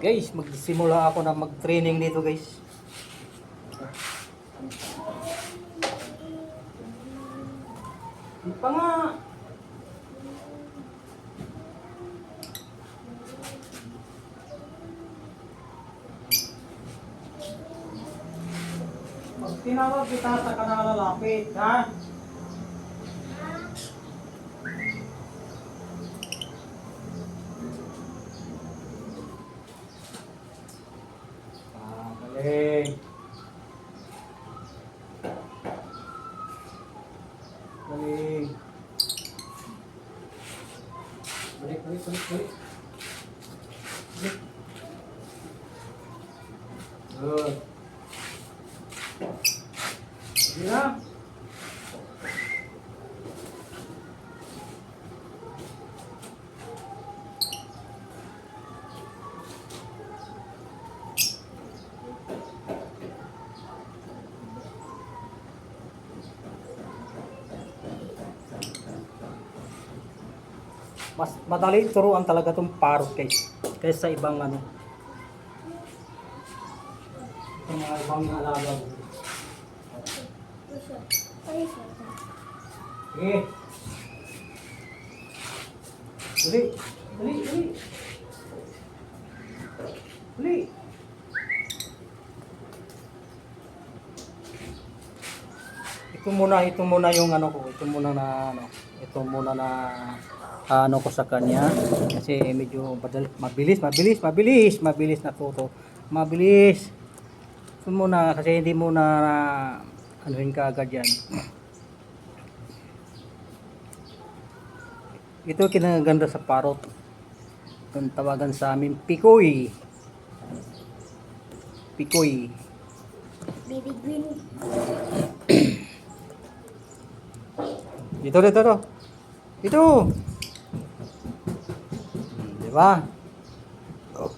Guys, magsimula ako na mag-training dito, guys. Di pa nga. Pag tinawag kita sa kanang lalapit, ha? Galing. Galing. Balik. Balik. Good. Sige na. Mas madali turuan talaga tong parrot, guys, kaysa sa ibang ano, sa mga ibang alaga. Sige. Dali. Ito muna yung ano ko, ito muna na ano ko sa kanya kasi medyo mabilis na tuto. Mabilis. Ito muna kasi hindi muna anuhin ka agad yan. Ito kinaganda sa parrot. Itong tawagan sa amin pikoy. Baby green. Dito. Diba? Oh.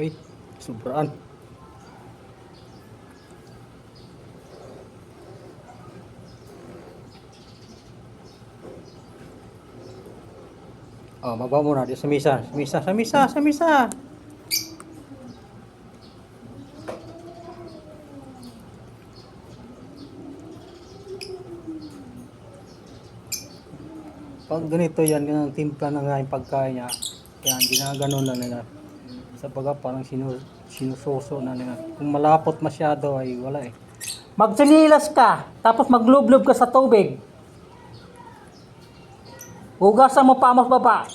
Uy, sobraan. Oh, baba muna di sa misa. Pag ganito yan, ang timpla na nga yung pagkain niya, kaya ginaganon na nila. Sa baga parang sinususo na nila. Kung malapot masyado ay wala eh. Magsinilas ka, tapos maglublob ka sa tubig. Hugasan mo pa mas baba.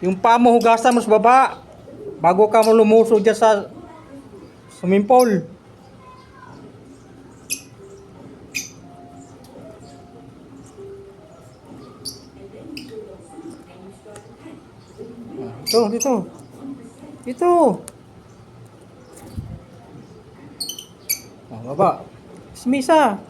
Yung paa mo hugasan mo sa baba bago ka mo lumusog dyan sa swimming pool. Dito. Baba. Sa misa.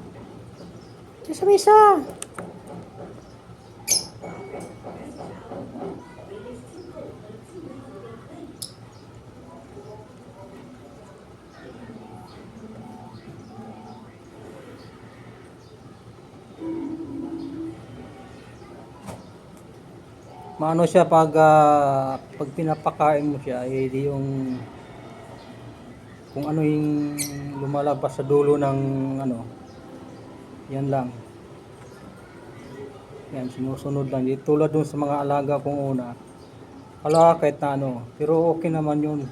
Maano siya pag pinapakain mo siya, di yung kung ano yung lumalabas sa dulo ng ano, yan lang. Yan, sinusunod lang. Di tulad dun sa mga alaga kong una. Ala, kahit na ano. Pero okay naman yun.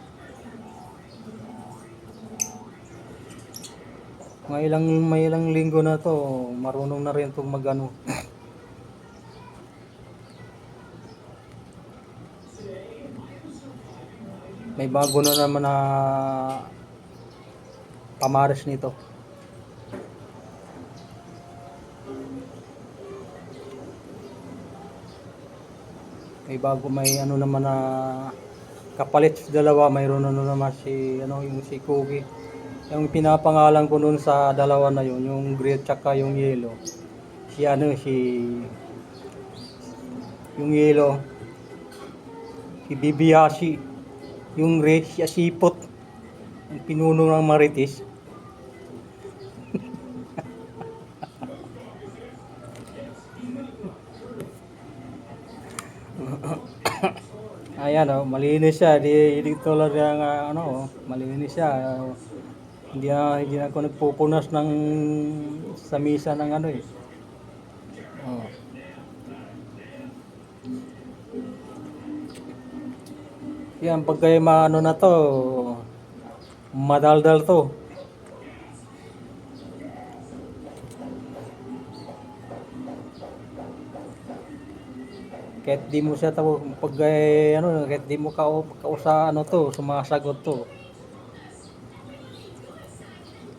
May ilang linggo na to, marunong na rin itong magano. May bago na naman na pamares nito. May ano naman na kapalit sa dalawa. Mayroon na naman yung si Cookie. Yung pinapangalan ko noon sa dalawa na yun, yung green tsaka yung yellow. Yung yellow. Si Bibiyashi, yung si Asipot, ang pinuno ng Marites. Ayan, oh, malinis siya. Di tulad ng ano, oh, malinis siya. Hindi na ako nagpupunas ng sa misa ng ano eh. Oh. Yan, pag kayo maano na to, madaldal to. Kahit di mo siya tawag, pag ano, kahit di mo kausa ano to, sumasagot to.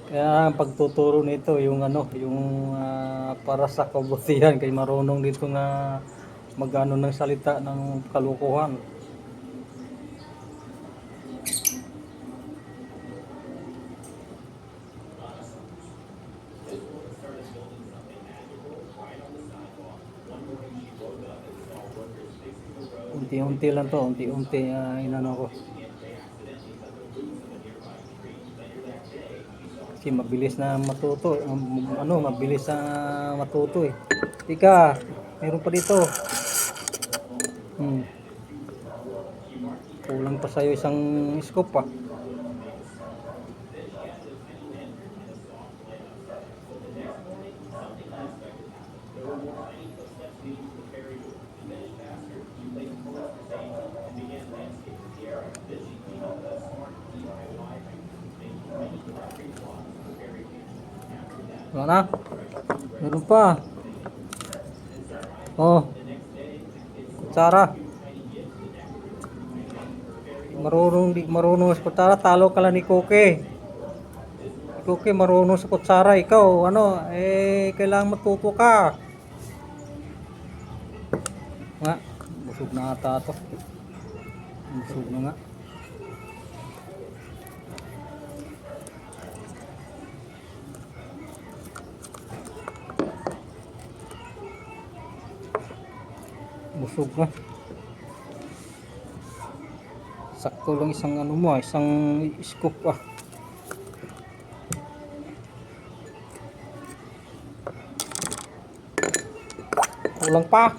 Kaya ang pagtuturo nito yung ano, yung para sa kabutihan kay marunong dito nga magano ng salita ng kalukuhan. Unti-unti lang to, unti-unti inano ko. Kasi mabilis na matuto, ano, mabilis na matuto eh. Ika, meron pa dito. Kulang pa sa'yo isang scoop pa. Wala na? Meron pa. Oh. Kutsara. Marunong sa kutsara, talo ka lang ni Koke. Koke marunong sa kutsara, ikaw ano, kailangan matuto ka. Nga, busog na ata to. Busog na nga. Busog na. Sakto lang isang ano mo, isang scoop ah. Kulang pa.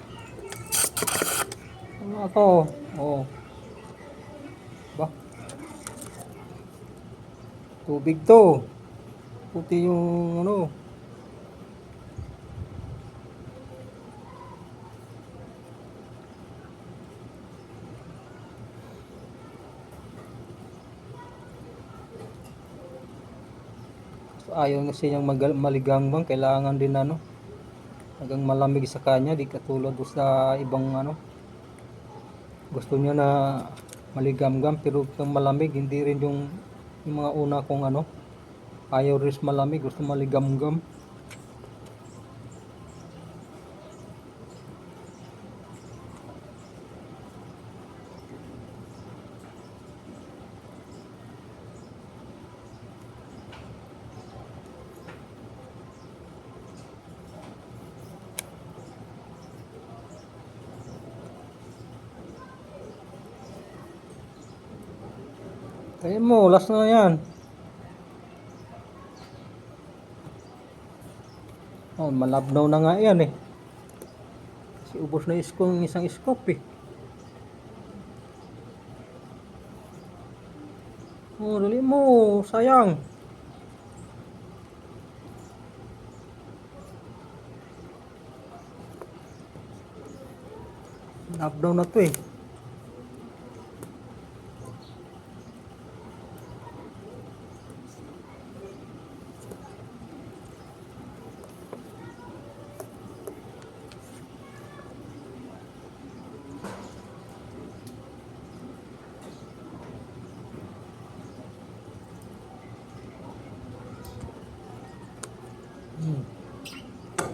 Ano to? Oh. Ba? Tubig to. Puti yung ano. Ayaw na siyang maligangbang, kailangan din ano, hanggang malamig sa kanya, di katulad sa ibang ano, gusto niya na maligamgam pero yung malamig, hindi rin yung mga una kong ano, ayaw rin malamig, gusto maligamgam. Kaya mo, last na yan. Oh, malabnaw na nga yan eh. Kasi ubos na yung isang scoop eh. Oh, dali mo, sayang. Labnaw na to eh.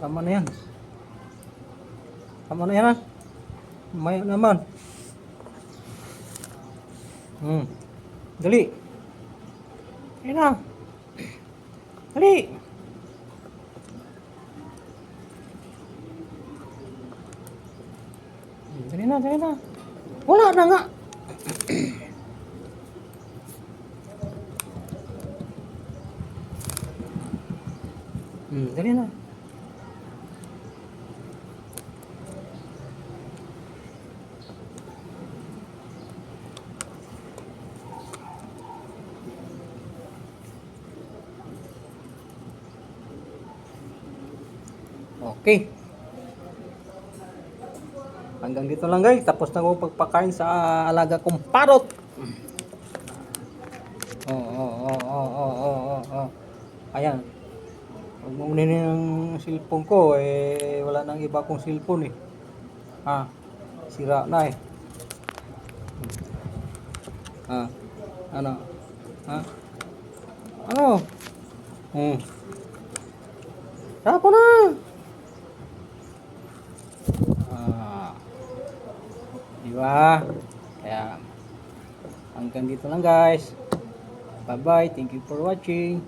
Tama na yan. Tama na yan ah. May naman. Dali. Ayan na. Dali. Dali na, dali na. Wala na nga. Dali na. Okay. Hanggang dito lang guys. Tapos na ako pagpakain sa alaga kong parot. Oh. Ayan. Huwag mong ninin ang cellphone ko. Wala nang iba kong cellphone eh. Sira na eh. Ano? Ha? Ano? Tapo na! Diba? Kaya hanggang dito lang guys. Bye bye. Thank you for watching.